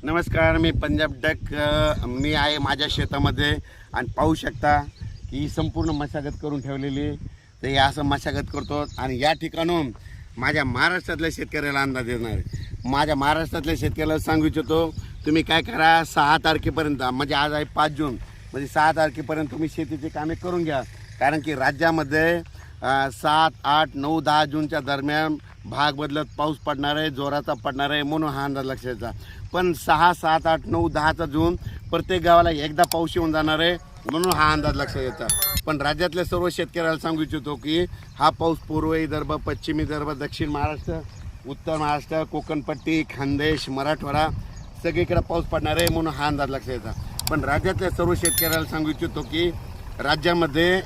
नमस्कार, मी पंजाब डक. मी आहे माझ्या शेतामध्ये आणि पाहू शकता की ही संपूर्ण मशागत करून ठेवलेली. तर हे असं मशागत करतो आणि या ठिकाणून माझ्या महाराष्ट्रातल्या शेतकऱ्याला अंदाज देणार आहे. माझ्या महाराष्ट्रातल्या शेतकऱ्याला सांगू इच्छितो, तुम्ही काय करा, 6 तारखेपर्यंत, म्हणजे आज आहे 5 जून, म्हणजे 6 तारखेपर्यंत तुम्ही शेतीची कामे करून घ्या. कारण की राज्यामध्ये 7, 8, 9, 10 जूनच्या दरम्यान भाग बदलत पाऊस पडणार आहे, जोराचा पडणार आहे, म्हणून हा अंदाज लक्षात. पण 6, 7, 8, 9, 10चा जून प्रत्येक गावाला एकदा पाऊस येऊन जाणार आहे, म्हणून हा अंदाज लक्षात येतात. पण राज्यातल्या सर्व शेतकऱ्याला सांगू इच्छितो की हा पाऊस पूर्व विदर्भ, पश्चिम विदर्भ, दक्षिण महाराष्ट्र, उत्तर महाराष्ट्र, कोकणपट्टी, खानदेश, मराठवाडा सगळीकडे पाऊस पडणार आहे, म्हणून हा अंदाज लक्षात येतात. पण राज्यातल्या सर्व शेतकऱ्याला सांगू इच्छितो की राज्यामध्ये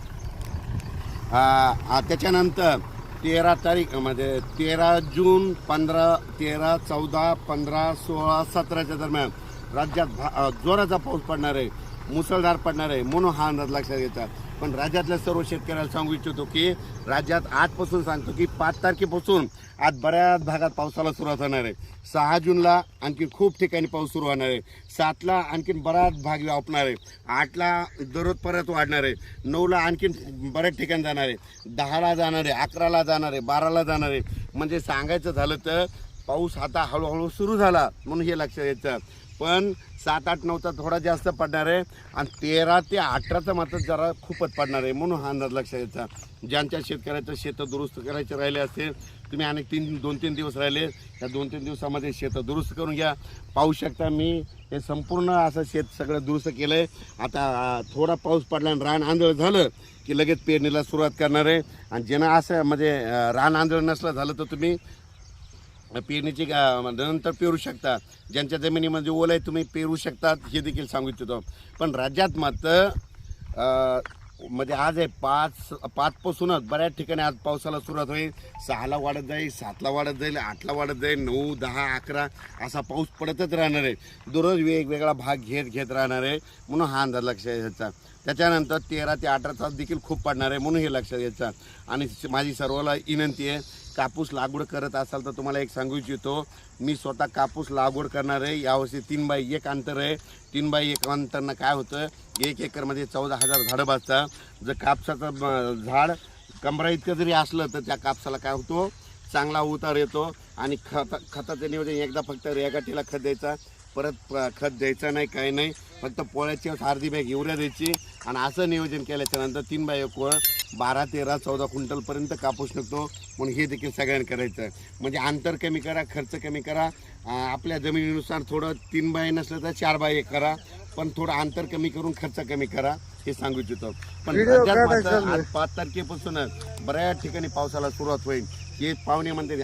त्याच्यानंतर 13 तारीख म्हणजे 13 जून, 15, 13, 14, 15, 16, 17च्या दरम्यान राज्यात जोराचा पाऊस पडणार आहे, मुसळधार पडणार आहे, म्हणून हा अंदाज लक्षात घेतात. पण राज्यातल्या सर्व शेतकऱ्याला सांगू इच्छितो की राज्यात आजपासून सांगतो की 5 तारखेपासून आज बऱ्याच भागात पावसाला सुरुवात होणार आहे. 6 जूनला आणखी खूप ठिकाणी पाऊस सुरू होणार आहे. 7ला आणखीन बराच भाग व्यापणार आहे. 8ला दररोज परत वाढणार आहे. 9ला आणखीन बऱ्याच ठिकाणी जाणार आहे. 10ला जाणार आहे, 11ला जाणार आहे, 12ला जाणार आहे. म्हणजे सांगायचं झालं तर पाऊस आता हळूहळू सुरू झाला, म्हणून हे लक्षात येतं. पण 7, 8, 9चा थोडा जास्त पडणार आहे आणि 13 ते 18चा मात्र जरा खूपच पडणार आहे, म्हणून हा अंदाज लक्षात येतात. ज्यांच्या शेतकऱ्याचं शेतं दुरुस्त करायचे राहिले असेल, तुम्ही अनेक 2-3 दिवस राहिले, त्या 2-3 दिवसामध्ये शेतं दुरुस्त करून घ्या. पाहू शकता मी हे संपूर्ण असं शेत सगळं दुरुस्त केलं आहे. आता थोडा पाऊस पडला आणि रान आंधळ झालं की लगेच पेरणीला सुरुवात करणार आहे. आणि ज्यांना असं म्हणजे रान आंधळ नसलं झालं तर तुम्ही पेरणीची नंतर पेरू शकता. ज्यांच्या जमिनीमध्ये ओल आहे तुम्ही पेरू शकतात, हे देखील सांगू इच्छितो. पण राज्यात मात्र म्हणजे आज आहे 5 पासूनच बऱ्याच ठिकाणी आज पावसाला सुरुवात होईल. 6ला वाढत जाईल, 7ला वाढत जाईल, 8ला वाढत जाईल, 9, 10, 11 असा पाऊस पडतच राहणार आहे. दररोज वेगवेगळा भाग घेत राहणार आहे, म्हणून हा अंदाज लक्षात घ्यायचा. त्याच्यानंतर 13 ते 18चा देखील खूप पडणार आहे, म्हणून हे लक्षात घ्यायचं. आणि माझी सर्वाला विनंती आहे, कापूस लागवड करत असाल तर तुम्हाला एक सांगू इच्छितो, मी स्वतः कापूस लागवड करणार आहे. यावर्षी 3x1 अंतर आहे. 3x1 अंतरनं काय होतं, 1 एकरमध्ये 14,000 झाडं बसतात. जर कापसाचं झाड कमरा इतकं जरी असलं तर त्या कापसाला काय होतो, चांगला उतार येतो. आणि खताचं नियोजन एकदा फक्त रेगाटीला खत द्यायचा, परत खत द्यायचं नाही, काही नाही, फक्त पोळ्याची अर्धी बॅग युरिया द्यायची. आणि असं नियोजन केल्याच्यानंतर 3x1 12, 13, 14 क्विंटलपर्यंत कापूस निघतो, म्हणून हे देखील सगळ्यांनी करायचं. म्हणजे अंतर कमी करा, खर्च कमी करा. आपल्या जमिनीनुसार थोडं 3x नसलं तर 4x1 करा, पण थोडं अंतर कमी करून खर्च कमी करा, हे सांगू इच्छितो. पण राज्यात मात्र आज 5 तारखेपासूनच बऱ्याच ठिकाणी पावसाला सुरुवात होईल, हे पाहुणे म्हणते.